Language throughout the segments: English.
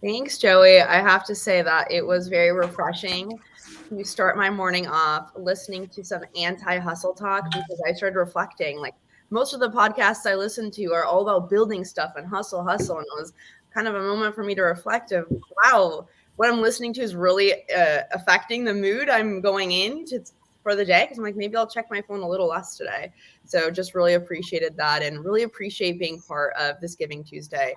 Thanks, Joey. I have to say that it was very refreshing to start my morning off listening to some anti-hustle talk because I started reflecting. Like most of the podcasts I listen to are all about building stuff and hustle, hustle. And it was kind of a moment for me to reflect of, wow, what I'm listening to is really affecting the mood I'm going into for the day. Because I'm like, maybe I'll check my phone a little less today. So just really appreciated that and really appreciate being part of this Giving Tuesday.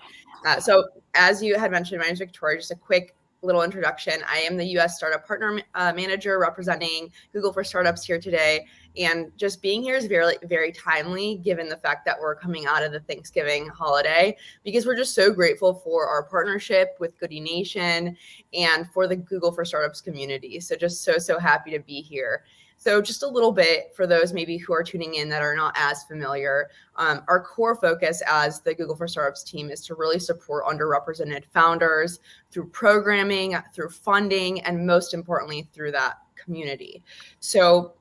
So as you had mentioned, my name is Victoria. Just a quick little introduction. I am the U.S. Startup Partner Manager representing Google for Startups here today. And just being here is very, very timely given the fact that we're coming out of the Thanksgiving holiday, because we're just so grateful for our partnership with Goodie Nation and for the Google for Startups community. So just so happy to be here. So just a little bit for those maybe who are tuning in that are not as familiar, our core focus as the Google for Startups team is to really support underrepresented founders through programming, through funding, and most importantly, through that community. So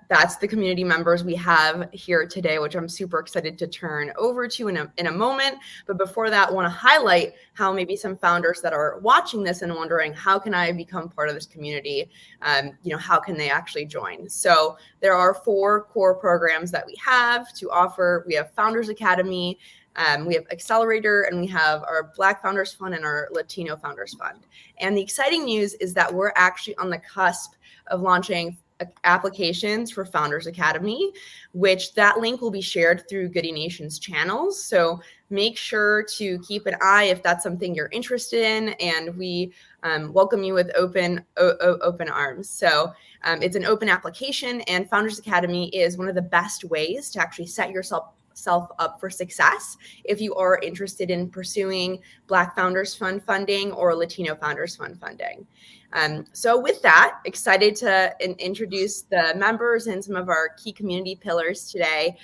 that's the community members we have here today, which I'm super excited to turn over to in a moment. But before that, I want to highlight how maybe some founders that are watching this and wondering, how can I become part of this community? How can they actually join? So there are 4 core programs that we have to offer. We have Founders Academy, we have Accelerator, and we have our Black Founders Fund and our Latino Founders Fund. And the exciting news is that we're actually on the cusp of launching applications for Founders Academy, which that link will be shared through Goodie Nation's channels. So make sure to keep an eye if that's something you're interested in, and we welcome you with open arms. So it's an open application, and Founders Academy is one of the best ways to actually set yourself up for success if you are interested in pursuing Black Founders Fund funding or Latino Founders Fund funding. So with that, excited to introduce the members and some of our key community pillars today.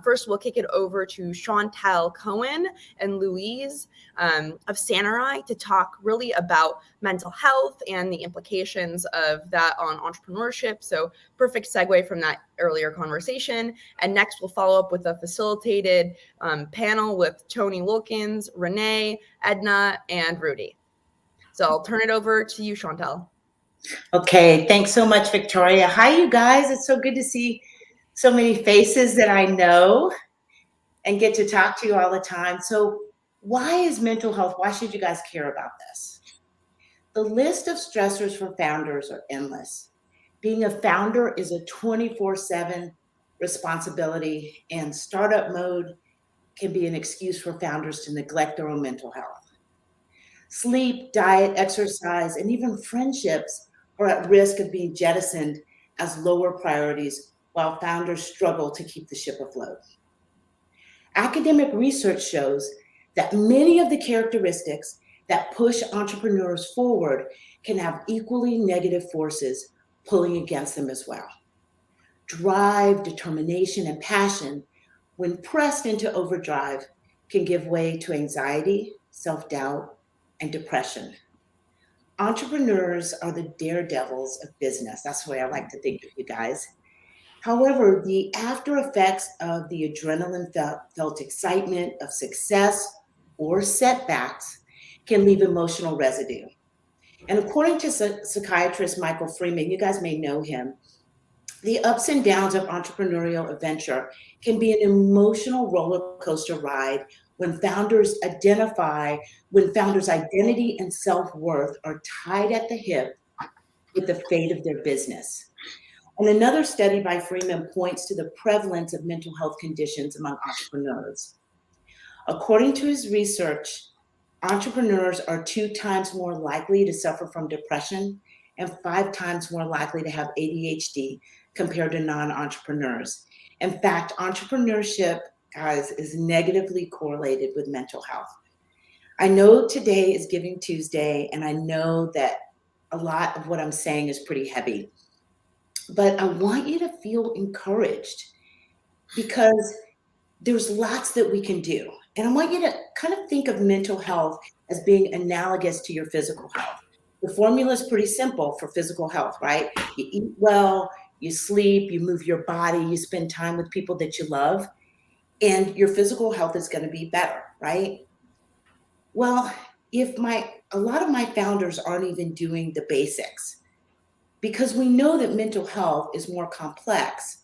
First, we'll kick it over to Chantel, Cohen, and Louise of Sanarai to talk really about mental health and the implications of that on entrepreneurship. So perfect segue from that earlier conversation. And next, we'll follow up with a facilitated panel with Tony Wilkins, Renee, Edna, and Rudy. So I'll turn it over to you, Chantel. Okay, thanks so much, Victoria. Hi, you guys. It's so good to see so many faces that I know and get to talk to you all the time. So why is mental health? Why should you guys care about this? The list of stressors for founders are endless. Being a founder is a 24/7 responsibility, and startup mode can be an excuse for founders to neglect their own mental health. Sleep, diet, exercise, and even friendships are at risk of being jettisoned as lower priorities while founders struggle to keep the ship afloat. Academic research shows that many of the characteristics that push entrepreneurs forward can have equally negative forces pulling against them as well. Drive, determination, and passion, when pressed into overdrive, can give way to anxiety, self-doubt, and depression. Entrepreneurs are the daredevils of business. That's the way I like to think of you guys. However, the after effects of the adrenaline felt excitement of success or setbacks can leave emotional residue. And according to psychiatrist Michael Freeman, you guys may know him, the ups and downs of entrepreneurial adventure can be an emotional roller coaster ride when founders' identity and self-worth are tied at the hip with the fate of their business. And another study by Freeman points to the prevalence of mental health conditions among entrepreneurs. According to his research, entrepreneurs are 2 times more likely to suffer from depression and 5 times more likely to have ADHD compared to non-entrepreneurs. In fact, entrepreneurship, guys, is negatively correlated with mental health. I know today is Giving Tuesday, and I know that a lot of what I'm saying is pretty heavy, but I want you to feel encouraged because there's lots that we can do. And I want you to kind of think of mental health as being analogous to your physical health. The formula is pretty simple for physical health, right? You eat well, you sleep, you move your body, you spend time with people that you love, and your physical health is going to be better, right? Well, a lot of my founders aren't even doing the basics, because we know that mental health is more complex.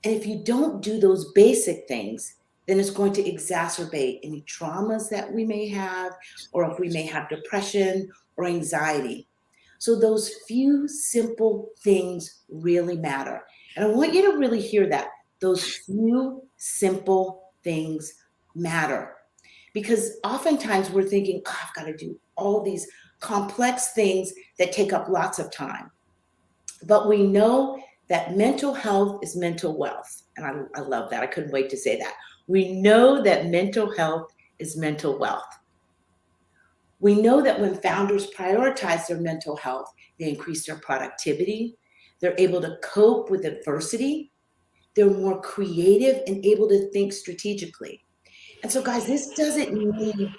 And if you don't do those basic things, then it's going to exacerbate any traumas that we may have, or if we may have depression or anxiety. So those few simple things really matter. And I want you to really hear that. Those few simple things matter. Because oftentimes we're thinking, oh, I've got to do all these complex things that take up lots of time. But we know that mental health is mental wealth. And I love that. I couldn't wait to say that. We know that mental health is mental wealth. We know that when founders prioritize their mental health, they increase their productivity. They're able to cope with adversity. They're more creative and able to think strategically. And so, guys, this doesn't need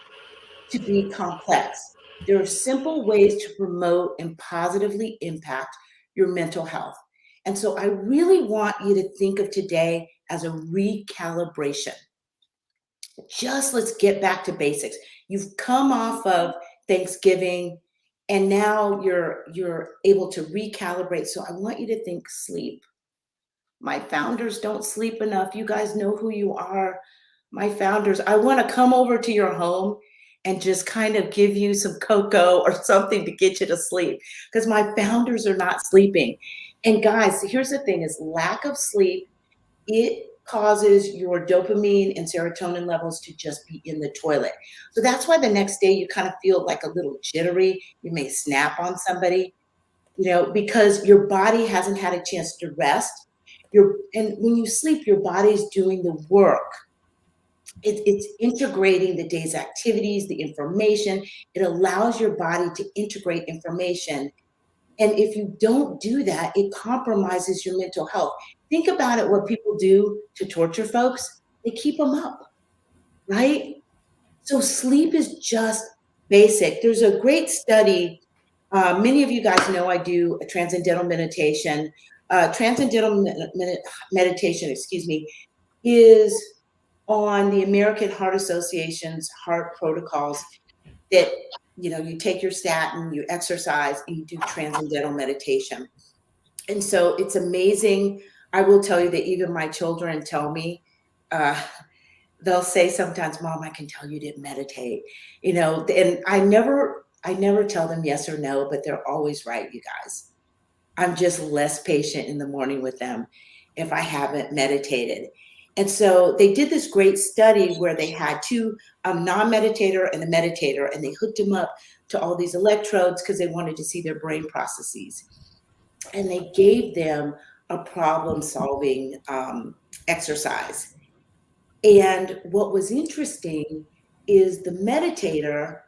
to be complex. There are simple ways to promote and positively impact your mental health. And so I really want you to think of today as a recalibration. Just let's get back to basics. You've come off of Thanksgiving and now you're able to recalibrate. So I want you to think sleep. My founders don't sleep enough. You guys know who you are. My founders, I want to come over to your home and just kind of give you some cocoa or something to get you to sleep, because my founders are not sleeping. And guys, here's the thing, is lack of sleep, it causes your dopamine and serotonin levels to just be in the toilet. So that's why the next day you kind of feel like a little jittery. You may snap on somebody, because your body hasn't had a chance to rest. And when you sleep, your body's doing the work. It's integrating the day's activities, the information. It allows your body to integrate information. And if you don't do that, it compromises your mental health. Think about it, what people do to torture folks. They keep them up, right? So sleep is just basic. There's a great study. Many of you guys know I do a transcendental meditation. Transcendental meditation, is on the American Heart Association's heart protocols, that you take your statin, you exercise, and you do transcendental meditation. And so it's amazing. I will tell you that even my children tell me, they'll say sometimes, Mom, I can tell you didn't meditate, and I never tell them yes or no, but they're always right, you guys. I'm just less patient in the morning with them if I haven't meditated. And so they did this great study where they had two non-meditator and a meditator, and they hooked them up to all these electrodes because they wanted to see their brain processes. And they gave them a problem-solving exercise. And what was interesting is the meditator,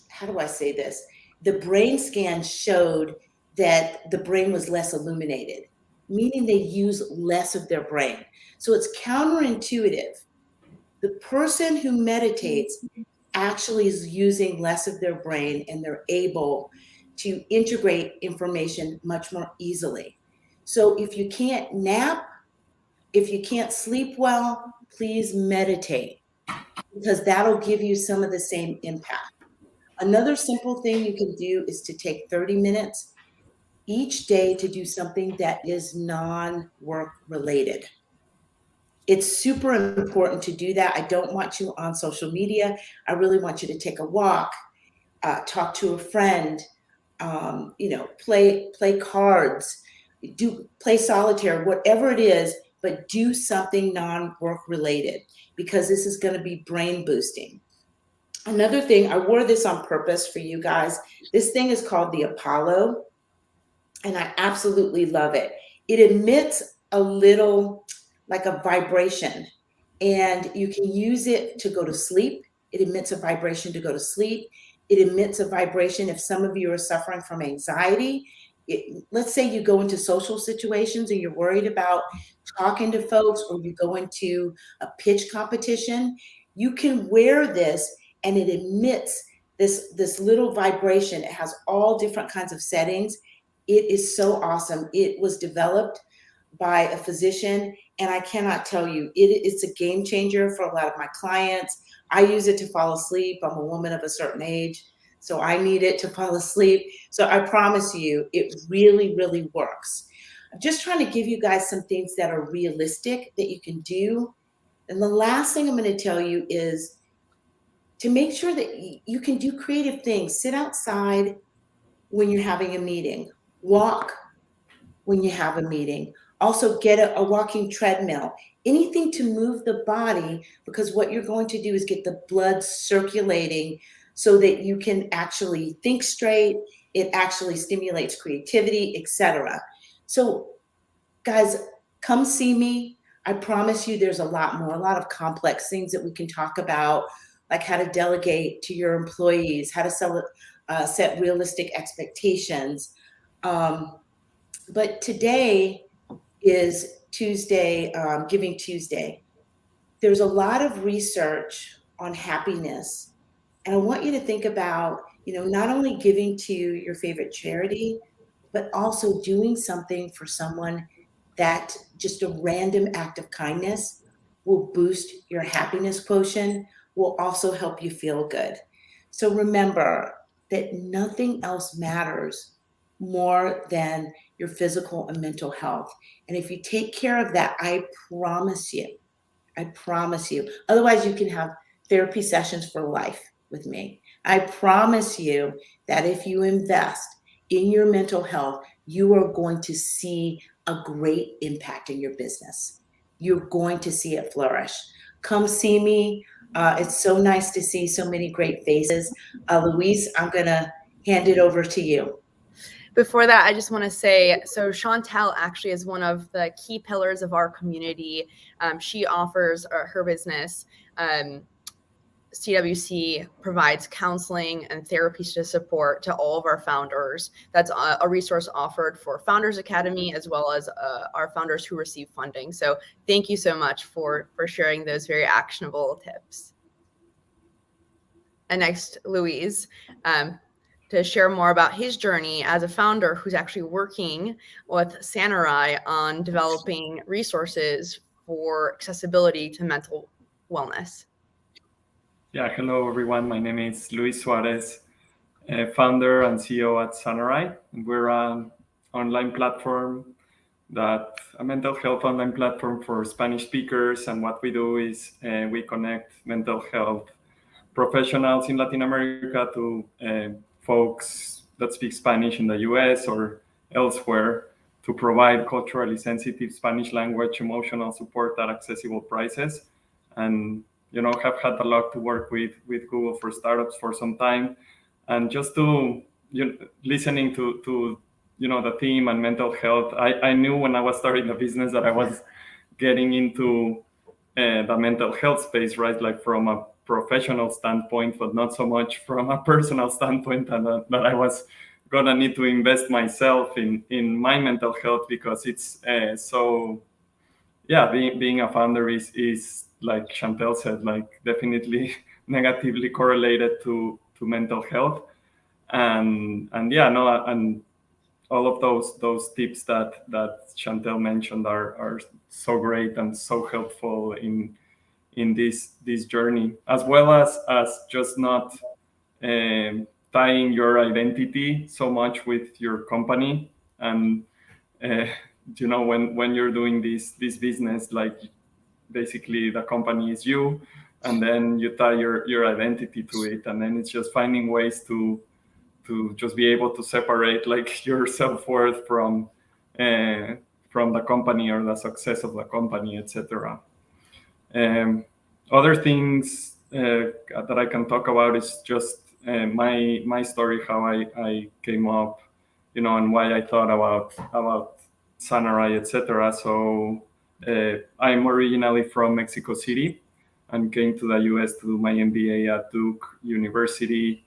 how do I say this? The brain scan showed that the brain was less illuminated, meaning they use less of their brain. So it's counterintuitive. The person who meditates actually is using less of their brain, and they're able to integrate information much more easily. So if you can't nap, if you can't sleep well, please meditate, because that'll give you some of the same impact. Another simple thing you can do is to take 30 minutes each day to do something that is non-work related. It's super important to do that. I don't want you on social media. I really want you to take a walk, talk to a friend, play cards, play solitaire, whatever it is, but do something non-work related, because this is going to be brain boosting. Another thing, I wore this on purpose for you guys. This thing is called the Apollo, and I absolutely love it. It emits a little, like a vibration, and you can use it to go to sleep. It emits a vibration to go to sleep. It emits a vibration if some of you are suffering from anxiety. Let's say you go into social situations and you're worried about talking to folks, or you go into a pitch competition, you can wear this and it emits this little vibration. It has all different kinds of settings. It is so awesome. It was developed by a physician, and I cannot tell you, it's a game changer for a lot of my clients. I use it to fall asleep. I'm a woman of a certain age, so I need it to fall asleep. So I promise you, it really, really works. I'm just trying to give you guys some things that are realistic that you can do. And the last thing I'm going to tell you is to make sure that you can do creative things. Sit outside when you're having a meeting. Walk when you have a meeting. Also get a walking treadmill. Anything to move the body, because what you're going to do is get the blood circulating so that you can actually think straight. It actually stimulates creativity, etc. So guys, come see me. I promise you there's a lot more, a lot of complex things that we can talk about, like how to delegate to your employees, how to set realistic expectations. But today is Tuesday, Giving Tuesday. There's a lot of research on happiness. And I want you to think about, not only giving to your favorite charity, but also doing something for someone that just a random act of kindness will boost your happiness quotient, will also help you feel good. So remember that nothing else matters more than your physical and mental health. And if you take care of that, I promise you, otherwise you can have therapy sessions for life with me. I promise you that if you invest in your mental health, you are going to see a great impact in your business. You're going to see it flourish. Come see me. It's so nice to see so many great faces. Louise, I'm going to hand it over to you. Before that, I just want to say, so Chantel actually is one of the key pillars of our community. She offers her business. CWC provides counseling and therapy to support to all of our founders. That's a resource offered for Founders Academy, as well as our founders who receive funding. So thank you so much for sharing those very actionable tips. And next, Louise, to share more about his journey as a founder who's actually working with Sanarai on developing resources for accessibility to mental wellness. Yeah, hello everyone. My name is Luis Suarez, founder and CEO at Sanarai. We're an online platform, a mental health online platform for Spanish speakers. And what we do is we connect mental health professionals in Latin America to folks that speak Spanish in the US or elsewhere to provide culturally sensitive Spanish language emotional support at accessible prices. And have had the luck to work with Google for Startups for some time, and just to listening to the theme and mental health. I knew when I was starting the business that I was getting into the mental health space, right? Like from a professional standpoint, but not so much from a personal standpoint, and that I was gonna need to invest myself in my mental health, because it's being a founder is like Chantel said, like definitely negatively correlated to mental health, and all of those tips that Chantel mentioned are so great and so helpful in this journey, as well as just not tying your identity so much with your company. And when you're doing this business, like basically the company is you, and then you tie your identity to it, and then it's just finding ways to just be able to separate like your self-worth from the company or the success of the company, etc. Other things that I can talk about is just my story, how I came up, and why I thought about Sanarai, etc. So I'm originally from Mexico City and came to the US to do my MBA at Duke University.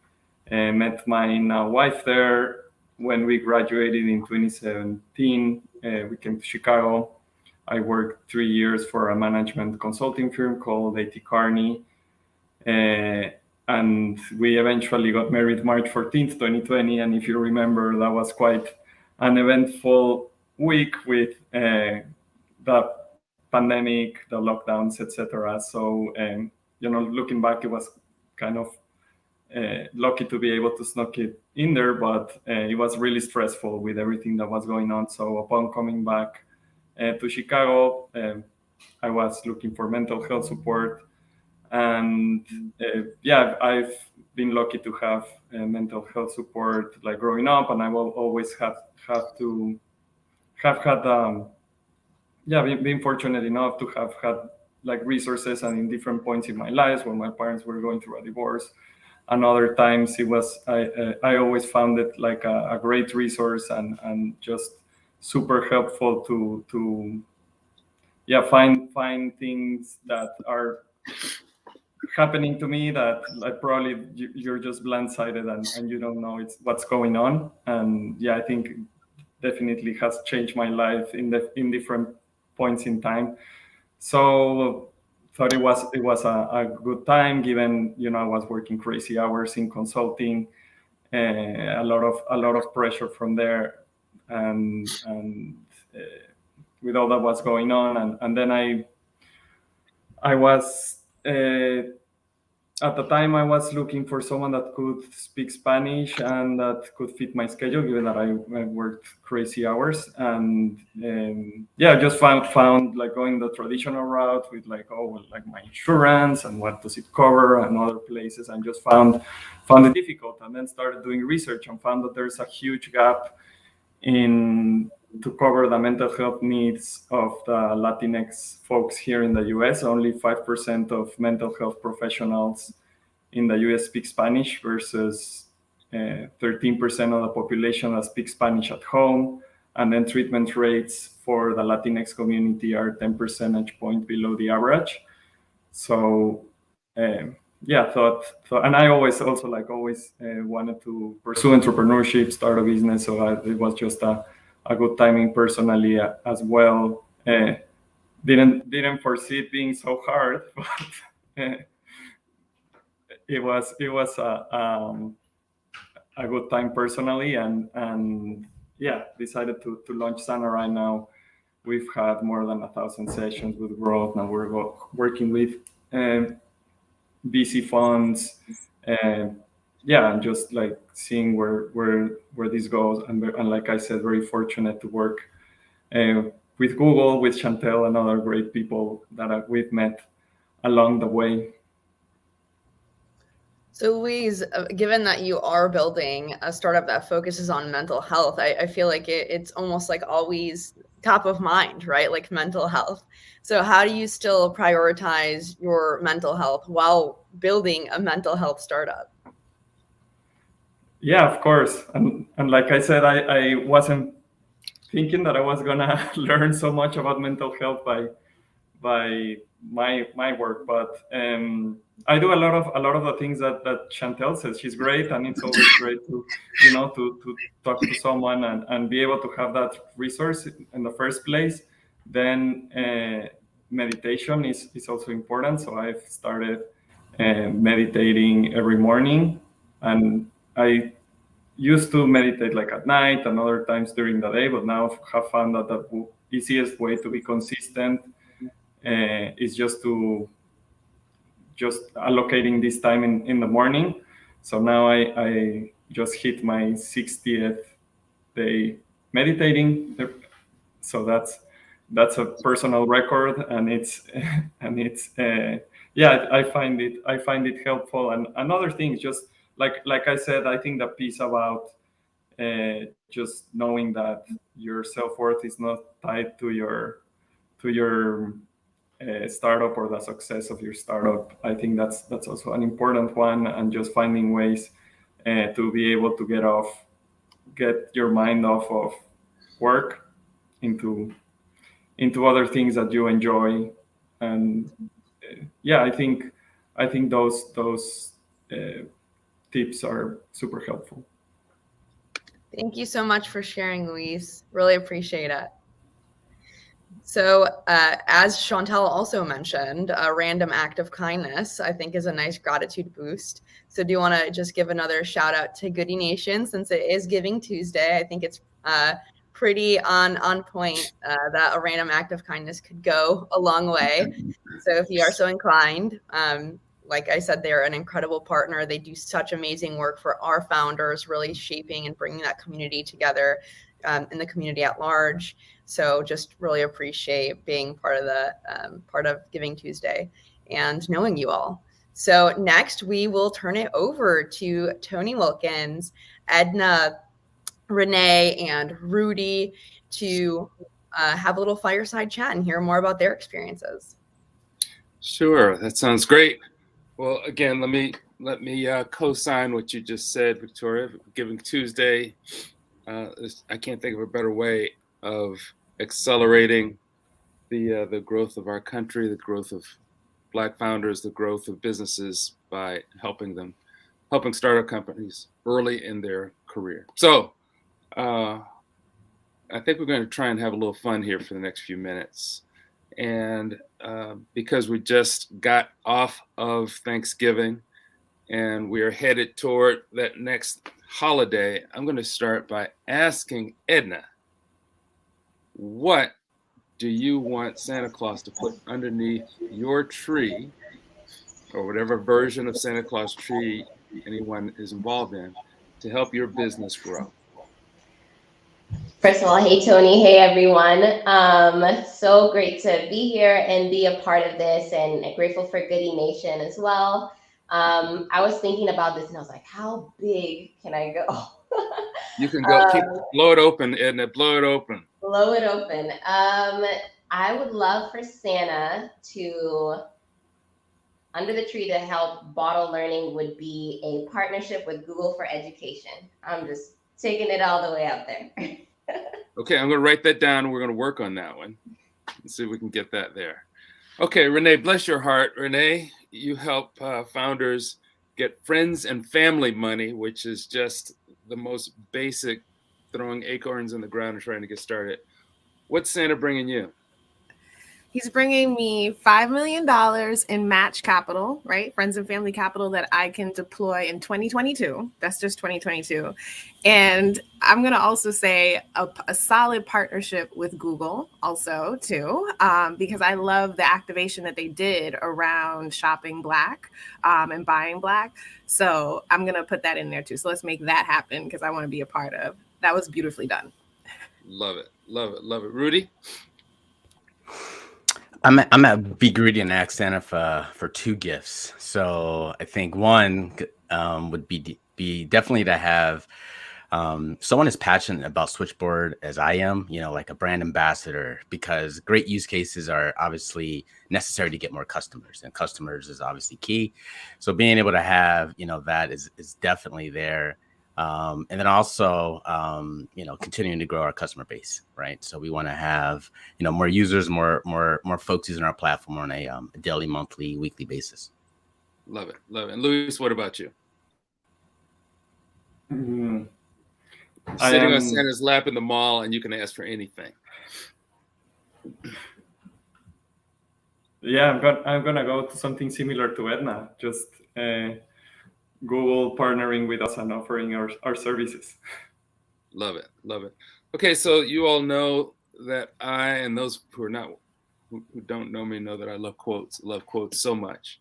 Met my now wife there. When we graduated in 2017, we came to Chicago. I worked 3 years for a management consulting firm called A.T. Kearney. And we eventually got married March 14th, 2020. And if you remember, that was quite an eventful week with the pandemic, the lockdowns, etc. So, looking back, it was kind of lucky to be able to sneak it in there, but it was really stressful with everything that was going on. So upon coming back to Chicago, I was looking for mental health support. And I've been lucky to have mental health support like growing up, and I will always have had been fortunate enough to have had like resources and in different points in my life when my parents were going through a divorce, and other times it was I always found it like a great resource and just super helpful to find things that are happening to me that like probably you're just blindsided and you don't know what's going on. And I think definitely has changed my life in different points in time. So thought it was a good time, given I was working crazy hours in consulting, a lot of pressure from there, and with all that was going on, and then I was at the time I was looking for someone that could speak Spanish and that could fit my schedule, given that I worked crazy hours. And just found like going the traditional route with like my insurance and what does it cover and other places, and just found it difficult. And then started doing research and found that there's a huge gap to cover the mental health needs of the Latinx folks here in the US. Only 5% of mental health professionals in the US speak Spanish versus 13% of the population that speaks Spanish at home. And then treatment rates for the Latinx community are 10 percentage points below the average. So thought, and I always wanted to pursue entrepreneurship, start a business. So it was just a good timing personally as well. Didn't foresee it being so hard, but it was a good time personally, and decided to launch Sanarai. Now we've had more than 1,000 sessions with growth. Now we're working with VC funds, and just like seeing where this goes. And like I said, very fortunate to work with Google, with Chantel, and other great people that we've met along the way. So Louise, given that you are building a startup that focuses on mental health, I feel like it's almost like always top of mind, right? Like mental health. So how do you still prioritize your mental health while building a mental health startup? Yeah, of course. And like I said, I wasn't thinking that I was gonna learn so much about mental health by my work, but I do a lot of the things that Chantel says. She's great, and it's always great to talk to someone and be able to have that resource in the first place. Then meditation is also important. So I've started meditating every morning, and I used to meditate like at night and other times during the day, but now have found that the easiest way to be consistent is just allocating this time in the morning. So now I just hit my 60th day meditating. So that's a personal record, and I find it helpful. And other things, just like I said, I think the piece about just knowing that your self-worth is not tied to your startup or the success of your startup. I think that's also an important one, and just finding ways to be able to get your mind off of work into other things that you enjoy. And I think those tips are super helpful. Thank you so much for sharing, Luis. Really appreciate it. So as Chantel also mentioned, a random act of kindness, I think, is a nice gratitude boost. So do you want to just give another shout out to Goodie Nation, since it is Giving Tuesday? I think it's pretty on point, that a random act of kindness could go a long way. So if you are so inclined, like I said, they're an incredible partner. They do such amazing work for our founders, really shaping and bringing that community together, in the community at large. So just really appreciate being part of Giving Tuesday and knowing you all. So next we will turn it over to Tony Wilkins, Edna, Renee, and Rudy to have a little fireside chat and hear more about their experiences. Sure, that sounds great. Well, again, let me co-sign what you just said, Victoria. Giving Tuesday, I can't think of a better way of accelerating the growth of our country, the growth of Black founders, the growth of businesses by helping startup companies early in their career. So I think we're going to try and have a little fun here for the next few minutes. And because we just got off of Thanksgiving and we are headed toward that next holiday, I'm going to start by asking Edna, what do you want Santa Claus to put underneath your tree, or whatever version of Santa Claus tree anyone is involved in, to help your business grow? First of all, hey, Tony. Hey, everyone. So great to be here and be a part of this, and grateful for Goodie Nation as well. I was thinking about this and I was like, how big can I go? You can go, blow it open, Edna, blow it open. Blow it open. I would love for Santa to, under the tree, to help Boddle Learning would be a partnership with Google for Education. I'm just taking it all the way out there. Okay, I'm going to write that down and we're going to work on that one and see if we can get that there. Okay, Renee, bless your heart. Renee, you help founders get friends and family money, which is just the most basic, throwing acorns in the ground and trying to get started. What's Santa bringing you? He's bringing me $5 million in match capital, right? Friends and family capital that I can deploy in 2022. That's just 2022. And I'm going to also say a solid partnership with Google also too, because I love the activation that they did around shopping Black and buying Black. So I'm going to put that in there too. So let's make that happen because I want to be a part of. That was beautifully done. Love it. Love it. Love it. Rudy? I'm at Be Greedy and ask Santa for two gifts. So I think one would be definitely to have someone as passionate about Switchboard as I am, like a brand ambassador, because great use cases are obviously necessary to get more customers, and customers is obviously key. So being able to have, that is definitely there. And then also, continuing to grow our customer base, right? So we want to have, more users, more folks using our platform on a daily, monthly, weekly basis. Love it. Love it. And Luis, what about you? Sitting on Santa's lap in the mall and you can ask for anything. Yeah, I'm gonna go to something similar to Edna, just Google partnering with us and offering our services. Love it. Love it. Okay, so you all know that I, and those who don't know me, know that I love quotes so much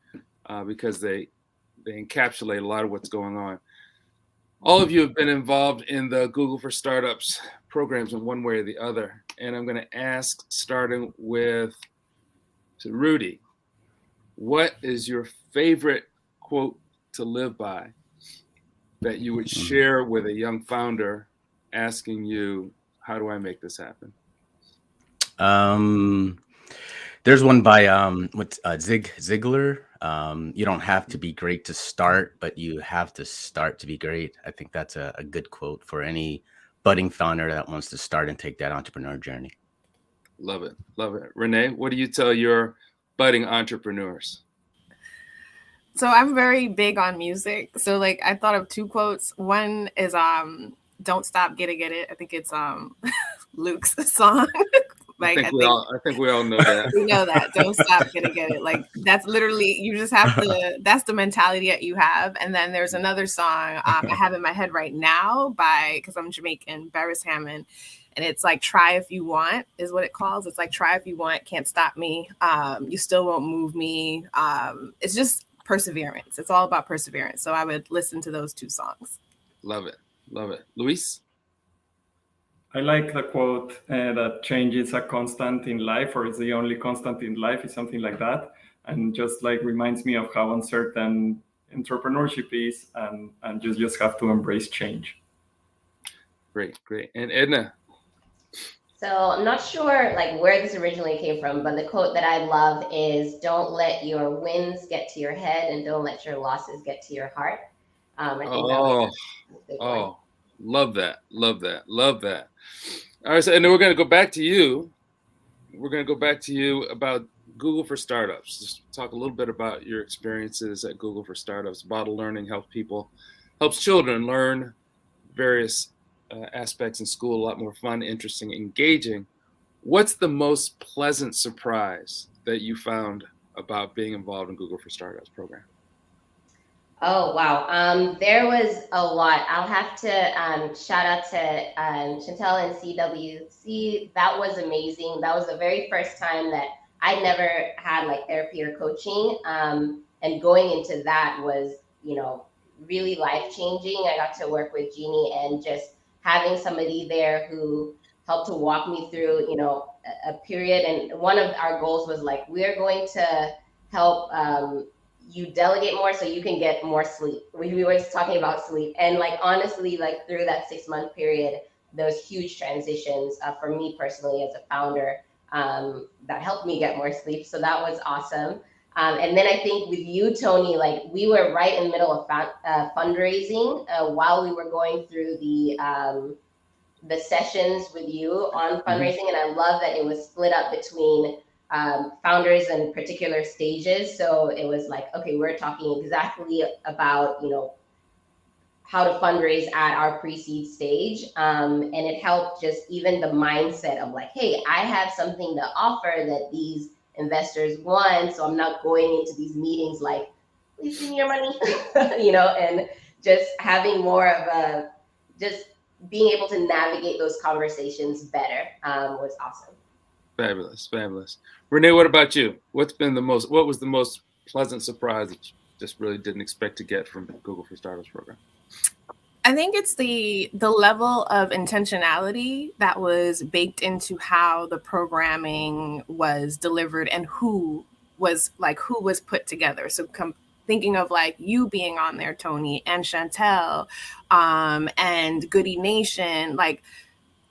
because they encapsulate a lot of what's going on. All of you have been involved in the Google for Startups programs in one way or the other. And I'm going to ask, starting with Rudy, what is your favorite quote to live by that you would share with a young founder asking you, how do I make this happen? There's one by Zig Ziglar. You don't have to be great to start, but you have to start to be great. I think that's a good quote for any budding founder that wants to start and take that entrepreneur journey. Love it. Love it. Renee, what do you tell your budding entrepreneurs? So I'm very big on music. So I thought of two quotes. One is "Don't Stop, Get It." I think it's Luke's song. I think we all know that. We know that. Don't stop, get it. That's literally, you just have to, that's the mentality that you have. And then there's another song I have in my head right now because I'm Jamaican, Barris Hammond. And it's like, try if you want is what it calls. It's like, try if you want, can't stop me. You still won't move me. It's just perseverance. It's all about perseverance. So I would listen to those 2 songs. Love it. Love it. Luis? I like the quote that change is a constant in life, or is the only constant in life, is something like that. And just like reminds me of how uncertain entrepreneurship is, and just have to embrace change. Great. And Edna? So I'm not sure like where this originally came from, but the quote that I love is, don't let your wins get to your head and don't let your losses get to your heart. I think that was a big one. Love that. All right, so, and then we're going to go back to you. We're going to go back to you about Google for Startups. Just talk a little bit about your experiences at Google for Startups. Boddle Learning helps children learn various aspects in school, a lot more fun, interesting, engaging. What's the most pleasant surprise that you found about being involved in Google for Startups program? Oh, wow. There was a lot. I'll have to shout out to Chantel and CWC. That was amazing. That was the very first time that I never had like therapy or coaching. And going into that was, really life-changing. I got to work with Jeannie, and just having somebody there who helped to walk me through, a period. And one of our goals was like, we're going to help you delegate more so you can get more sleep. We were talking about sleep, and like honestly, like through that 6-month period, those huge transitions for me personally as a founder that helped me get more sleep. So that was awesome. And then I think with you, Tony, like we were right in the middle of fundraising while we were going through the sessions with you on fundraising, and I love that it was split up between founders in particular stages. So it was like, okay, we're talking exactly about, how to fundraise at our pre-seed stage. And it helped just even the mindset of like, hey, I have something to offer that these investors want. So I'm not going into these meetings like, please give me your money, and just having more of just being able to navigate those conversations better was awesome. Fabulous. Renee, what about you? What was the most pleasant surprise that you just really didn't expect to get from the Google for Startups program? I think it's the level of intentionality that was baked into how the programming was delivered and who was put together. So thinking of like you being on there, Tony, and Chantel, and Goodie Nation, like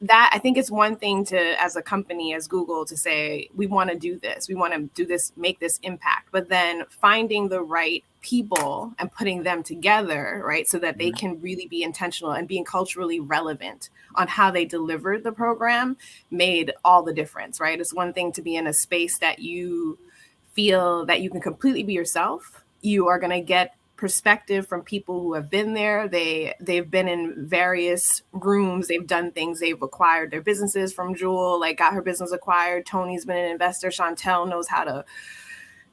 that. I think it's one thing to, as a company, as Google, to say, we want to do this, make this impact, but then finding the right people and putting them together, right, so that they can really be intentional and being culturally relevant on how they delivered the program made all the difference, right? It's one thing to be in a space that you feel that you can completely be yourself. You are going to get perspective from people who have been there. They've been in various rooms. They've done things. They've acquired their businesses from Jewel, like got her business acquired. Tony's been an investor. Chantel knows how to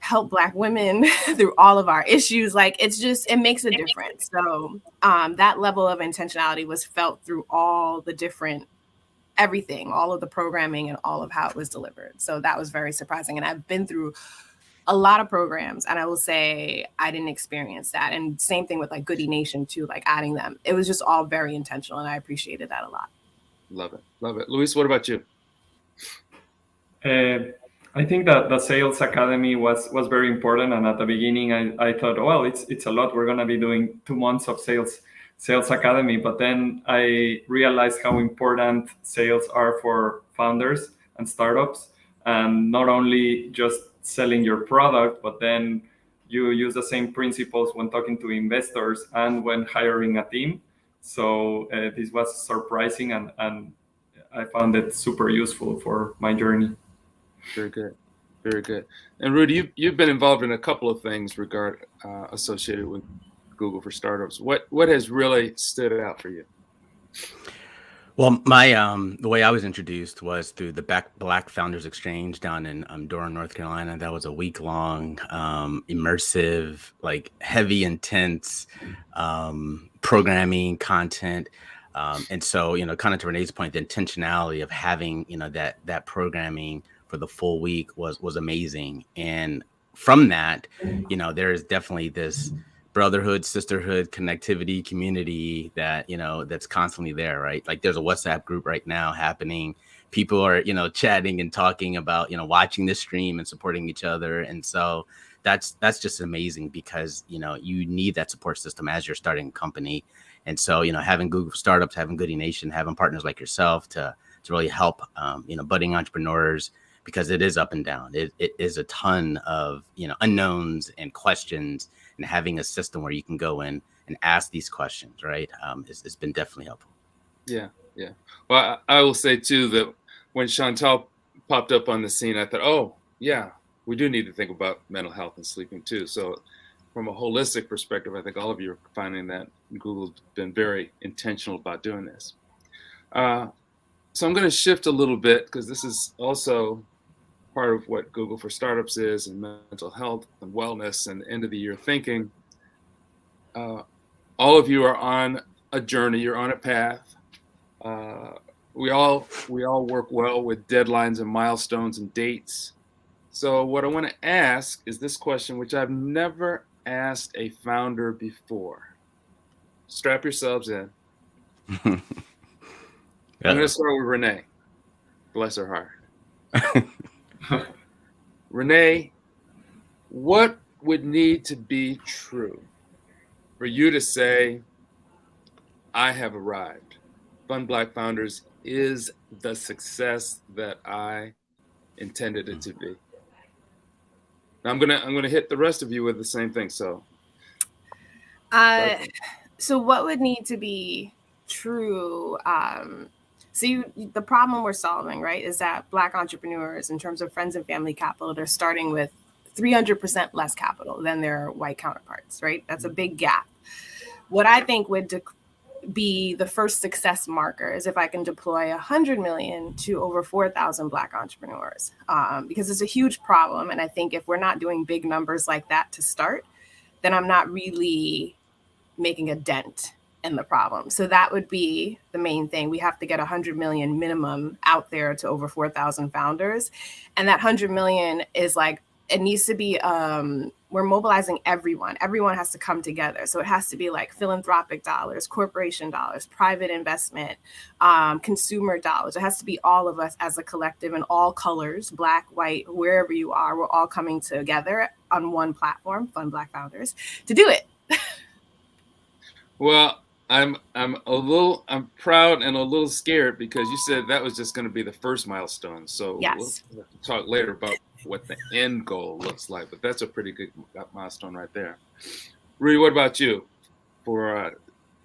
help Black women through all of our issues. Like it makes a difference. So that level of intentionality was felt through all of the programming and all of how it was delivered. So that was very surprising. And I've been through a lot of programs, and I will say I didn't experience that. And same thing with like Goodie Nation too, like adding them. It was just all very intentional, and I appreciated that a lot. Love it. Luis, what about you? I think that the Sales Academy was very important. And at the beginning, I thought, well, it's a lot. We're going to be doing 2 months of Sales Academy. But then I realized how important sales are for founders and startups. And not only just selling your product, but then you use the same principles when talking to investors and when hiring a team. So this was surprising, and I found it super useful for my journey. Very good. And Rudy, you've been involved in a couple of things associated with Google for Startups. What has really stood out for you? Well, my the way I was introduced was through the Black Founders Exchange down in Durham, North Carolina. That was a week-long, immersive, like heavy, intense programming content. And so, kind of to Renee's point, the intentionality of having, that programming for the full week was amazing. And from that, there is definitely this brotherhood, sisterhood, connectivity, community that, that's constantly there, right? Like there's a WhatsApp group right now happening. People are, chatting and talking about, watching this stream and supporting each other. And so that's just amazing because, you need that support system as you're starting a company. And so, having Google startups, having Goodie Nation, having partners like yourself to really help, budding entrepreneurs, because it is up and down. It is a ton of, unknowns and questions, and having a system where you can go in and ask these questions, right? It's been definitely helpful. Yeah. Well, I will say too that when Chantel popped up on the scene, I thought, oh yeah, we do need to think about mental health and sleeping too. So from a holistic perspective, I think all of you are finding that Google's been very intentional about doing this. So I'm going to shift a little bit because this is also part of what Google for Startups is, and mental health and wellness and end of the year thinking. All of you are on a journey. You're on a path. We all work well with deadlines and milestones and dates. So what I want to ask is this question, which I've never asked a founder before. Strap yourselves in. I'm going to start with Renee. Bless her heart. Renee, what would need to be true for you to say, I have arrived? FundBLACKFounders is the success that I intended it to be. Now I'm gonna hit the rest of you with the same thing. So what would need to be true? The problem we're solving, right, is that Black entrepreneurs, in terms of friends and family capital, they're starting with 300% less capital than their white counterparts, right? That's a big gap. What I think would be the first success marker is if I can deploy 100 million to over 4,000 Black entrepreneurs, because it's a huge problem. And I think if we're not doing big numbers like that to start, then I'm not really making a dent in the problem. So that would be the main thing. We have to get 100 million minimum out there to over 4,000 founders. And that 100 million is like, it needs to be, we're mobilizing everyone. Everyone has to come together. So it has to be like philanthropic dollars, corporation dollars, private investment, consumer dollars. It has to be all of us as a collective in all colors, Black, white, wherever you are. We're all coming together on one platform, FundBLACKFounders, to do it. Well, I'm proud and a little scared because you said that was just going to be the first milestone. So yes. We'll talk later about what the end goal looks like, but that's a pretty good milestone right there. Rudy, what about you? For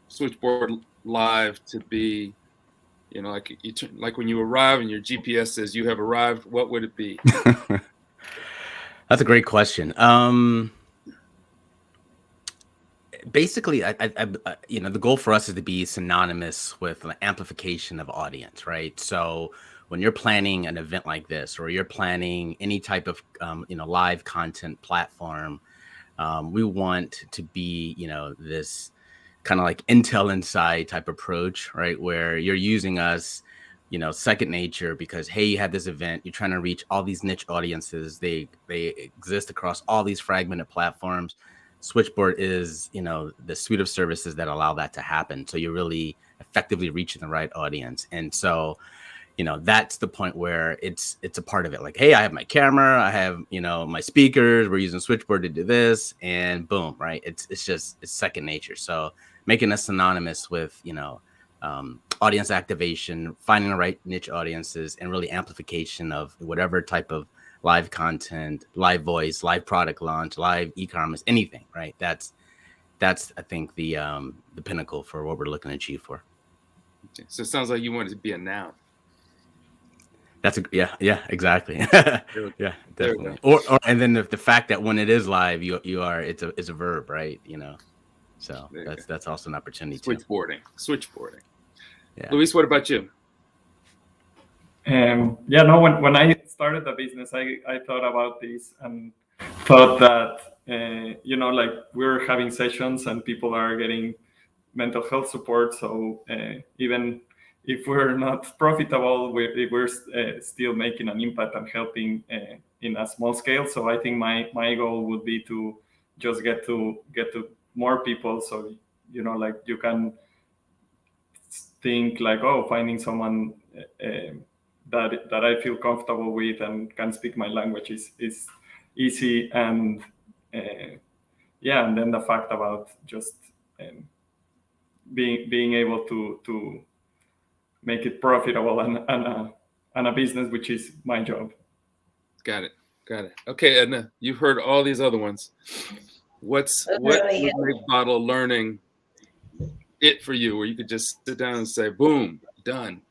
Switchboard Live to be, like when you arrive and your GPS says you have arrived, what would it be? That's a great question. Basically, the goal for us is to be synonymous with an amplification of audience, right? So when you're planning an event like this, or you're planning any type of, live content platform, we want to be, this kind of like Intel Inside type approach, right? Where you're using us, second nature because, hey, you had this event, you're trying to reach all these niche audiences. They exist across all these fragmented platforms. Switchboard is, the suite of services that allow that to happen. So you're really effectively reaching the right audience. And so, that's the point where it's a part of it. Like, hey, I have my camera, I have, my speakers, we're using Switchboard to do this, and boom, right? It's second nature. So making us synonymous with, audience activation, finding the right niche audiences, and really amplification of whatever type of live content, live voice, live product launch, live e-commerce, anything, right? That's I think the pinnacle for what we're looking to achieve for. Okay. So it sounds like you want it to be a noun. Yeah, exactly. Yeah, definitely. Or and then the fact that when it is live, you are it's a verb, right? So that's also an opportunity. Switchboarding. Yeah. Luis, what about you? When I started the business, I thought about this and thought that, like we were having sessions and people are getting mental health support. So even if we're not profitable, we're still making an impact and helping in a small scale. So I think my goal would be to just get to more people. So, you know, like you can think like, oh, finding someone that I feel comfortable with and can speak my language is easy. And and then the fact about just being able to make it profitable and a business, which is my job. Got it. Okay, Edna, you've heard all these other ones. What would make Boddle learning it for you, where you could just sit down and say, boom, done?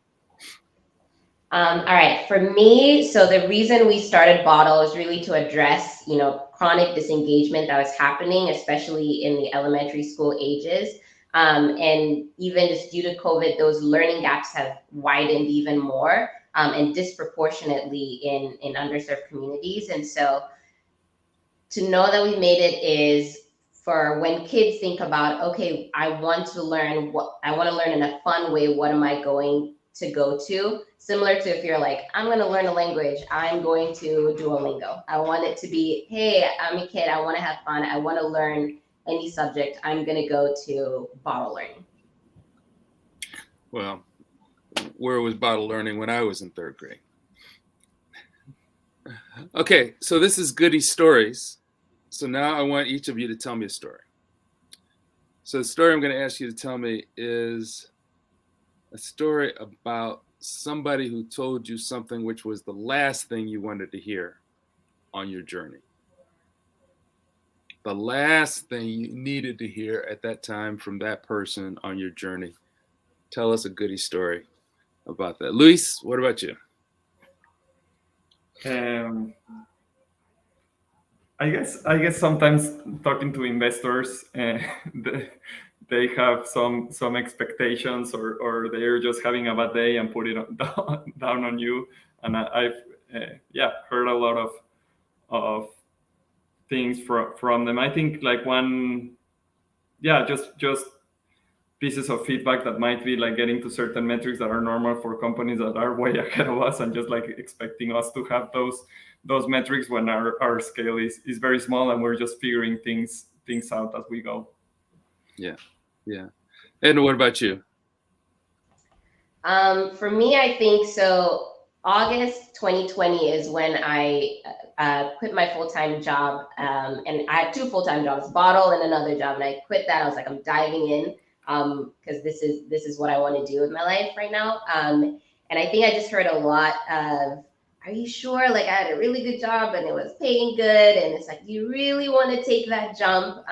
All right, for me, so the reason we started Boddle is really to address, you know, chronic disengagement that was happening, especially in the elementary school ages. And even just due to COVID, those learning gaps have widened even more, and disproportionately in underserved communities. And so to know that we made it is for when kids think about, okay, I want to learn in a fun way. What am I going to go to? Similar to if you're like, I'm going to learn a language, I'm going to Duolingo. I want it to be, hey, I'm a kid, I want to have fun, I want to learn any subject, I'm going to go to Boddle Learning. Well, where was Boddle Learning when I was in 3rd grade? Okay, so this is Goodie Stories. So now I want each of you to tell me a story. So the story I'm going to ask you to tell me is a story about somebody who told you something which was the last thing you wanted to hear on your journey. The last thing you needed to hear at that time from that person on your journey. Tell us a Goodie story about that. Luis, what about you? I guess sometimes talking to investors, they have some expectations, or they're just having a bad day and put it down on you. And I've heard a lot of things from them. I think like one, just pieces of feedback that might be like getting to certain metrics that are normal for companies that are way ahead of us, and just like expecting us to have those metrics when our scale is very small and we're just figuring things out as we go. Yeah. And what about you? For me, I think so. August 2020 is when I quit my full-time job, and I had 2 full-time jobs, Boddle and another job, and I quit that. I was like, I'm diving in because this is what I want to do with my life right now. And I think I just heard a lot of, are you sure? Like I had a really good job and it was paying good, and it's like, you really want to take that jump?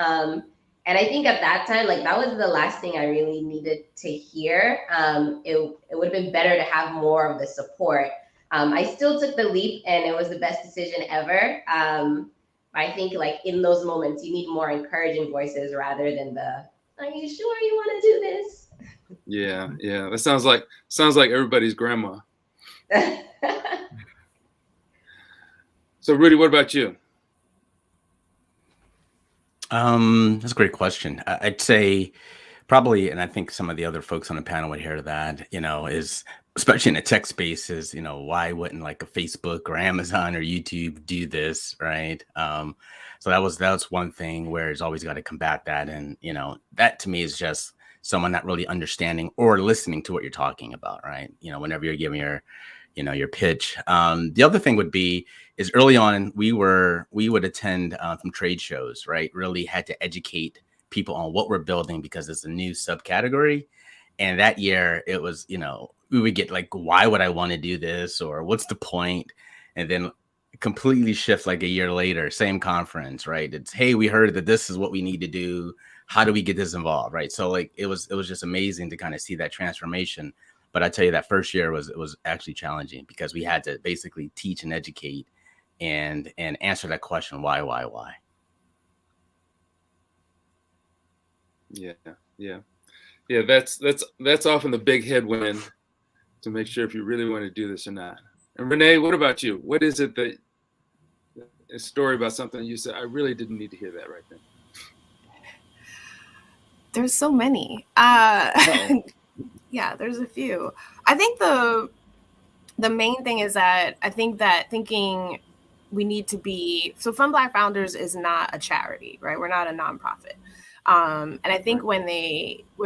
And I think at that time, like that was the last thing I really needed to hear. It would have been better to have more of the support. I still took the leap, and it was the best decision ever. I think like in those moments, you need more encouraging voices rather than the, are you sure you want to do this? Yeah. That sounds like everybody's grandma. So Rudy, what about you? That's a great question. I'd say probably, and I think some of the other folks on the panel would hear that, is especially in the tech space is, why wouldn't like a Facebook or Amazon or YouTube do this, right? So that was one thing where it's always got to combat that. And, that to me is just someone not really understanding or listening to what you're talking about, right? Whenever you're giving your pitch. The other thing would be is early on, we would attend some trade shows, right? Really had to educate people on what we're building because it's a new subcategory. And that year it was, we would get like, why would I want to do this? Or what's the point? And then completely shift like a year later, same conference, right? It's, hey, we heard that this is what we need to do. How do we get this involved? Right. So like, it was just amazing to kind of see that transformation. But I tell you that first year was actually challenging because we had to basically teach and educate and answer that question, why? Yeah. That's often the big headwind to make sure if you really want to do this or not. And Renee, what about you? What is it that a story about something you said, I really didn't need to hear that right then? There's so many. Yeah, there's a few. I think the main thing is that I think that thinking we need to be, so FundBLACKFounders is not a charity, right? We're not a nonprofit. And I think when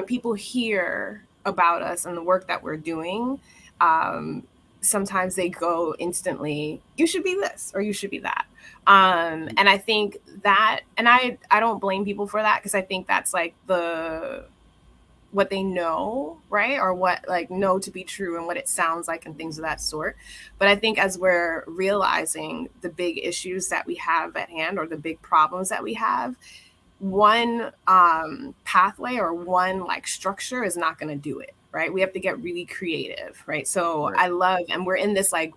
people hear about us and the work that we're doing, sometimes they go instantly, you should be this or you should be that. And I think that, and I don't blame people for that, because I think that's like what they know, right? Or what like know to be true and what it sounds like and things of that sort. But I think as we're realizing the big issues that we have at hand or the big problems that we have, one pathway or one like structure is not going to do it, right? We have to get really creative, right? So I love, and we're in this like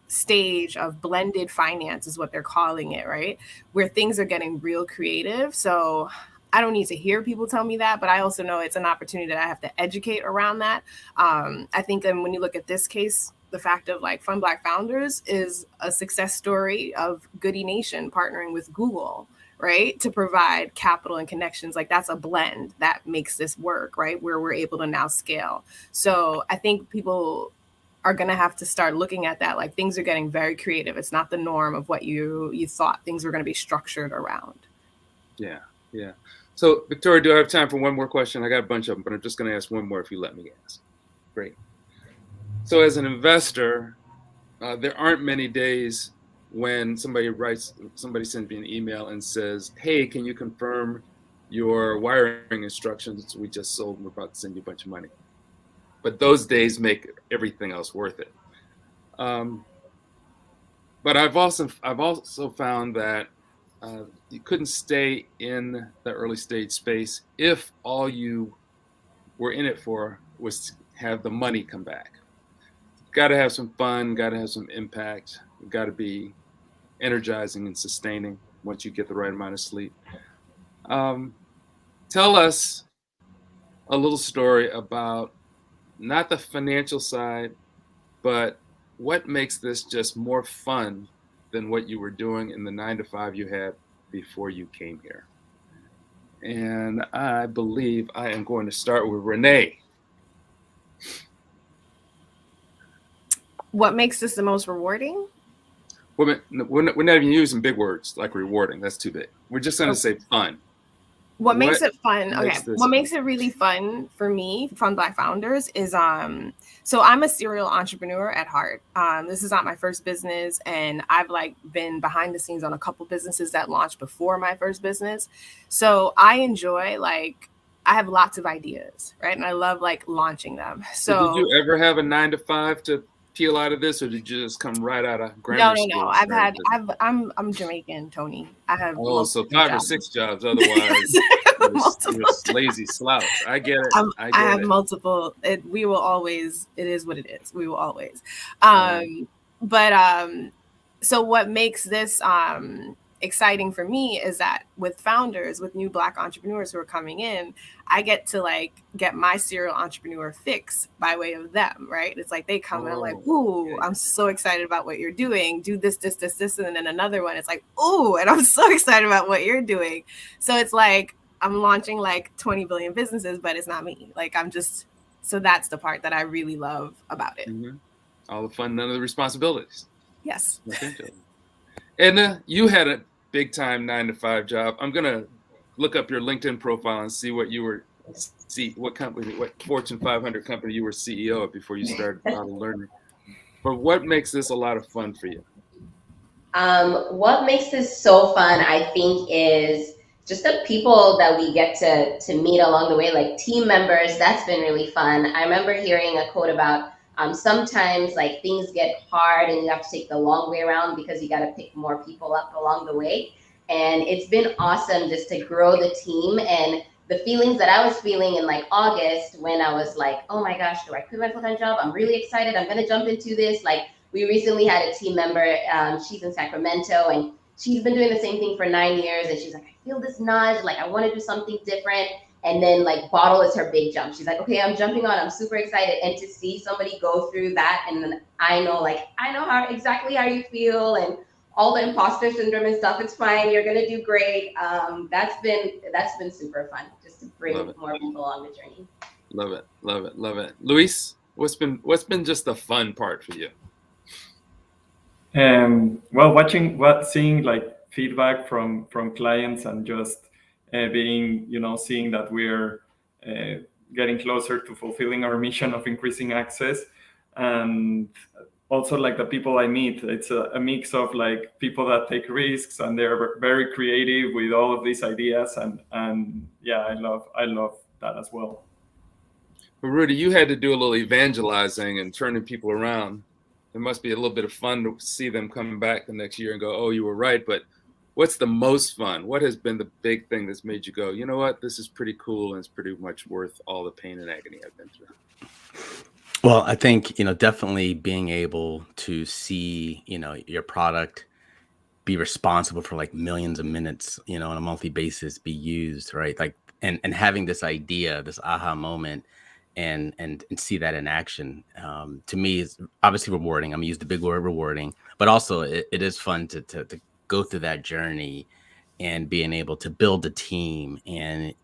stage of blended finance is what they're calling it, right? Where things are getting real creative. So I don't need to hear people tell me that, but I also know it's an opportunity that I have to educate around that. I think when you look at this case, the fact of like FundBLACKFounders is a success story of Goodie Nation partnering with Google, right? To provide capital and connections. Like that's a blend that makes this work, right? Where we're able to now scale. So I think people are going to have to start looking at that. Like things are getting very creative. It's not the norm of what you thought things were going to be structured around. Yeah. Yeah. So, Victoria, do I have time for one more question? I got a bunch of them, but I'm just going to ask one more if you let me ask. Great. So, as an investor, there aren't many days when somebody sends me an email and says, hey, can you confirm your wiring instructions? We just sold and we're about to send you a bunch of money. But those days make everything else worth it. But I've also found that you couldn't stay in the early stage space if all you were in it for was to have the money come back. Got to have some fun, got to have some impact, got to be energizing and sustaining once you get the right amount of sleep. Tell us a little story about not the financial side, but what makes this just more fun than what you were doing in the 9-to-5 you had before you came here. And I believe I am going to start with Renee. What makes this the most rewarding? We're not even using big words like rewarding. That's too big. We're just going to say fun. What makes it fun? Okay. What makes it really fun for me, FundBLACKFounders, is so I'm a serial entrepreneur at heart. This is not my first business, and I've like been behind the scenes on a couple businesses that launched before my first business. So I enjoy I have lots of ideas, right? And I love like launching them. So did you ever have a 9-to-5 to peel out of this, or did you just come right out of grammar school? No. I'm Jamaican, Tony. I have so 5 or 6 jobs. Otherwise, you're a lazy slouch. I get it. I have multiple. It is what it is. We will always. So what makes this exciting for me is that with founders, with new Black entrepreneurs who are coming in, I get to get my serial entrepreneur fix by way of them, right? It's like they come and I'm like, ooh, I'm so excited about what you're doing. Do this, and then another one. It's like, ooh, and I'm so excited about what you're doing. So it's like I'm launching 20 billion businesses, but it's not me. So that's the part that I really love about it. Mm-hmm. All the fun, none of the responsibilities. Yes. Edna, you had a big time 9-to-5 job. I'm gonna look up your LinkedIn profile and see what what Fortune 500 company you were CEO of before you started Boddle Learning. But what makes this a lot of fun for you? What makes this so fun, I think, is just the people that we get to meet along the way, like team members. That's been really fun. I remember hearing a quote about sometimes things get hard and you have to take the long way around because you got to pick more people up along the way. And it's been awesome just to grow the team, and the feelings that I was feeling in August when I was like, oh my gosh, do I quit my full-time job? I'm really excited. I'm going to jump into this. We recently had a team member. She's in Sacramento and she's been doing the same thing for 9 years. And she's like, I feel this nudge. I want to do something different. And then Boddle is her big jump. She's like, okay, I'm jumping on. I'm super excited. And to see somebody go through that, and then I know exactly how you feel, and all the imposter syndrome and stuff. It's fine. You're gonna do great. That's been super fun. Just to bring more people on the journey. Love it, love it, love it. Luis, what's been just the fun part for you? Well, seeing like feedback from clients and just being, seeing that we're getting closer to fulfilling our mission of increasing access. And also like the people I meet, it's a mix of like people that take risks and they're very creative with all of these ideas. And yeah, I love that as well. Well, Rudy, you had to do a little evangelizing and turning people around. It must be a little bit of fun to see them come back the next year and go, oh, you were right. But what's the most fun? What has been the big thing that's made you go, you know what, this is pretty cool and it's pretty much worth all the pain and agony I've been through? Well, I think, definitely being able to see, your product be responsible for like millions of minutes, on a monthly basis be used, right? Like, and having this idea, this aha moment, and see that in action, to me is obviously rewarding. I'm gonna use the big word rewarding, but also it is fun to go through that journey and being able to build a team and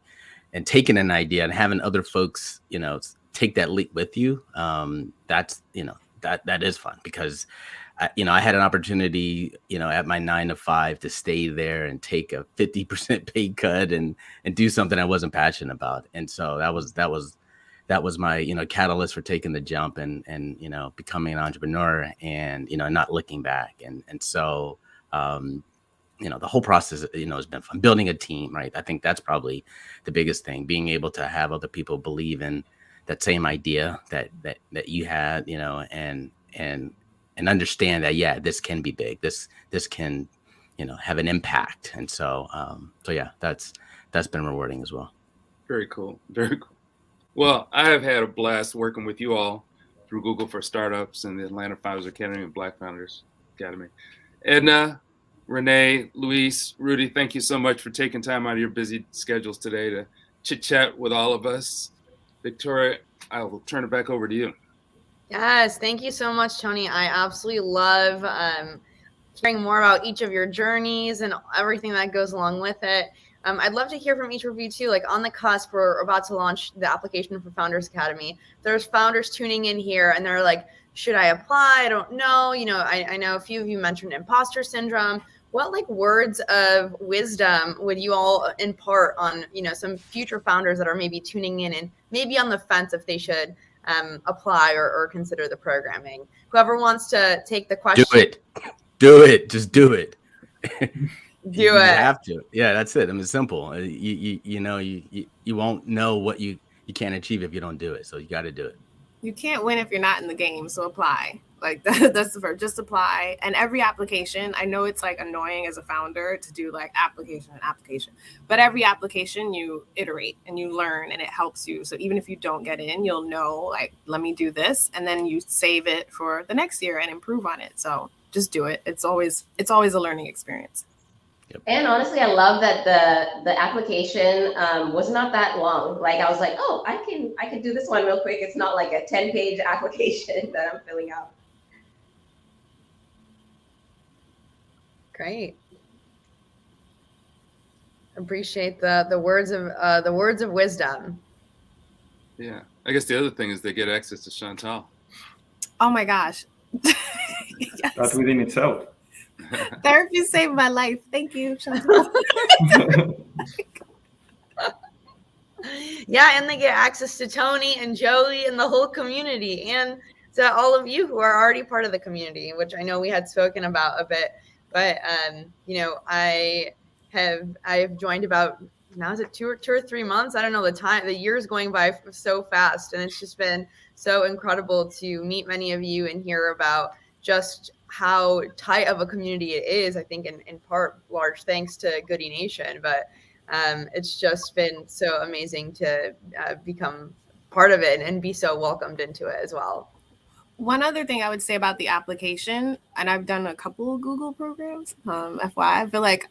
taking an idea and having other folks, take that leap with you. That's, that is fun because I had an opportunity, at my 9 to 5 to stay there and take a 50% pay cut and do something I wasn't passionate about. And so that was my, catalyst for taking the jump and becoming an entrepreneur and, not looking back. And so, the whole process, has been fun. Building a team, right? I think that's probably the biggest thing, being able to have other people believe in that same idea that you had, and understand that, yeah, this can be big. This can, have an impact. And so, yeah, that's been rewarding as well. Very cool. Very cool. Well, I have had a blast working with you all through Google for Startups and the Atlanta Founders Academy and Black Founders Academy. Edna, Renee, Luis, Rudy, thank you so much for taking time out of your busy schedules today to chit chat with all of us. Victoria, I will turn it back over to you. Yes, thank you so much, Tony. I absolutely love hearing more about each of your journeys and everything that goes along with it. I'd love to hear from each of you too, like on the cusp, we're about to launch the application for Founders Academy. There's founders tuning in here and they're like, should I apply? I don't know. I know a few of you mentioned imposter syndrome. What like words of wisdom would you all impart on, some future founders that are maybe tuning in and maybe on the fence if they should apply or consider the programming? Whoever wants to take the question. Do it. Just do it. You have to. Yeah, that's it. I mean, it's simple. You won't know what you can't achieve if you don't do it. So you got to do it. You can't win if you're not in the game. So apply. Like that's the verb. Just apply. And every application, I know it's like annoying as a founder to do like application, but every application you iterate and you learn and it helps you. So even if you don't get in, you'll know like, let me do this. And then you save it for the next year and improve on it. So just do it. It's always a learning experience. Yep. And honestly, I love that the application was not that long. Like I was like, oh, I can do this one real quick. It's not like a 10-page application that I'm filling out. Great. Appreciate the words of wisdom. Yeah, I guess the other thing is they get access to Chantel. Oh my gosh. Yes. That's within itself. Therapy saved my life. Thank you, Chantel. Yeah, and they get access to Tony and Joey and the whole community, and to all of you who are already part of the community, which I know we had spoken about a bit. But I have joined about, now is it two or 3 months? I don't know, the year's going by so fast, and it's just been so incredible to meet many of you and hear about just how tight of a community it is. I think in part large thanks to Goodie Nation, but it's just been so amazing to become part of it and be so welcomed into it as well. One other thing I would say about the application, and I've done a couple of Google programs, FYI, I feel like,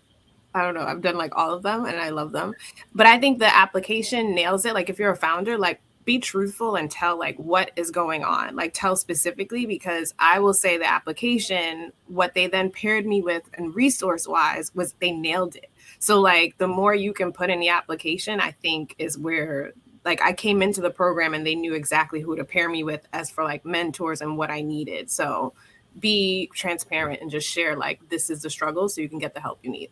I don't know, I've done like all of them and I love them. But I think the application nails it. Like if you're a founder, like be truthful and tell like what is going on, like tell specifically, because I will say the application, what they then paired me with and resource wise was they nailed it. So like the more you can put in the application, I think is where like I came into the program and they knew exactly who to pair me with as for like mentors and what I needed. So be transparent and just share like this is the struggle so you can get the help you need.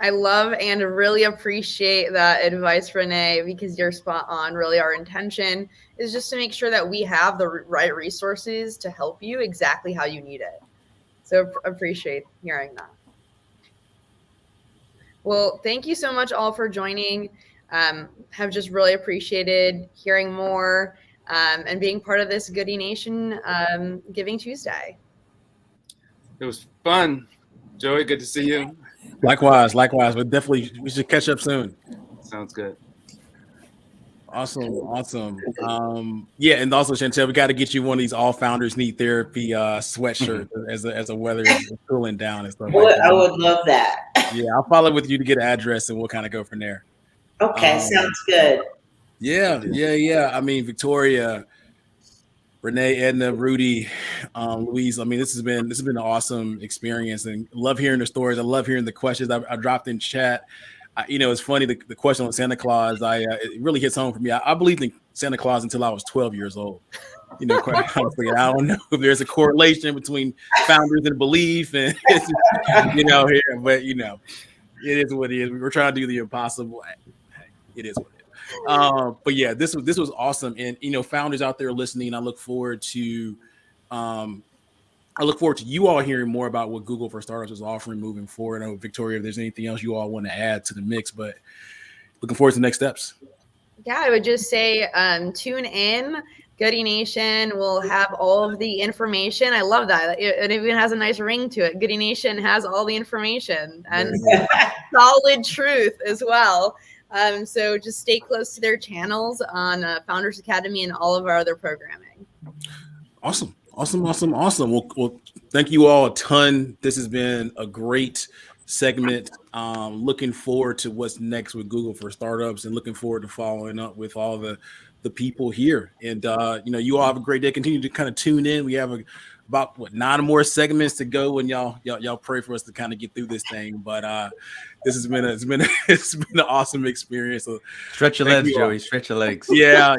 I love and really appreciate that advice, Renee, because you're spot on. Really, our intention is just to make sure that we have the right resources to help you exactly how you need it. So appreciate hearing that. Well, thank you so much all for joining. Have just really appreciated hearing more and being part of this Goodie Nation Giving Tuesday. It was fun. Joey, good to see you. Likewise. We should catch up soon. Sounds good. Awesome. Yeah, and also Chantel, we got to get you one of these All Founders Need Therapy sweatshirt as the weather is cooling down and stuff like that. I would love that. Yeah, I'll follow with you to get an address and we'll kind of go from there. Okay, sounds good. Yeah. I mean, Victoria, Renee, Edna, Rudy, Louise. I mean, this has been an awesome experience, and love hearing the stories. I love hearing the questions. I dropped in chat. It's funny the question on Santa Claus. It really hits home for me. I believed in Santa Claus until I was 12 years old. Quite honestly, I don't know if there's a correlation between founders and belief, and here, but it is what it is. We're trying to do the impossible. It is what it is. But yeah, this was awesome, and founders out there listening, I look forward to you all hearing more about what Google for Startups is offering moving forward. I know, Victoria, if there's anything else you all want to add to the mix, but looking forward to the next steps. Yeah, I would just say tune in. Goodie Nation will have all of the information. I love that. It even has a nice ring to it. Goodie Nation has all the information and solid truth as well. So just stay close to their channels on Founders Academy and all of our other programming. Awesome. Well, thank you all a ton. This has been a great segment. Looking forward to what's next with Google for Startups, and looking forward to following up with all the people here. And you all have a great day. Continue to kind of tune in. We have about 9 more segments to go, and y'all pray for us to kind of get through this thing. But this has been an awesome experience. So stretch your legs, Joey. Stretch your legs. Yeah.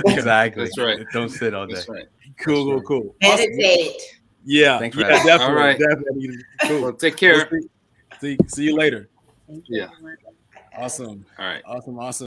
Exactly. That's right. Don't sit all day. That's right. Cool. Meditate. Yeah. Thanks for Definitely. All right. Definitely. Cool. Well, take care. See you later. Yeah. Awesome. All right. Awesome.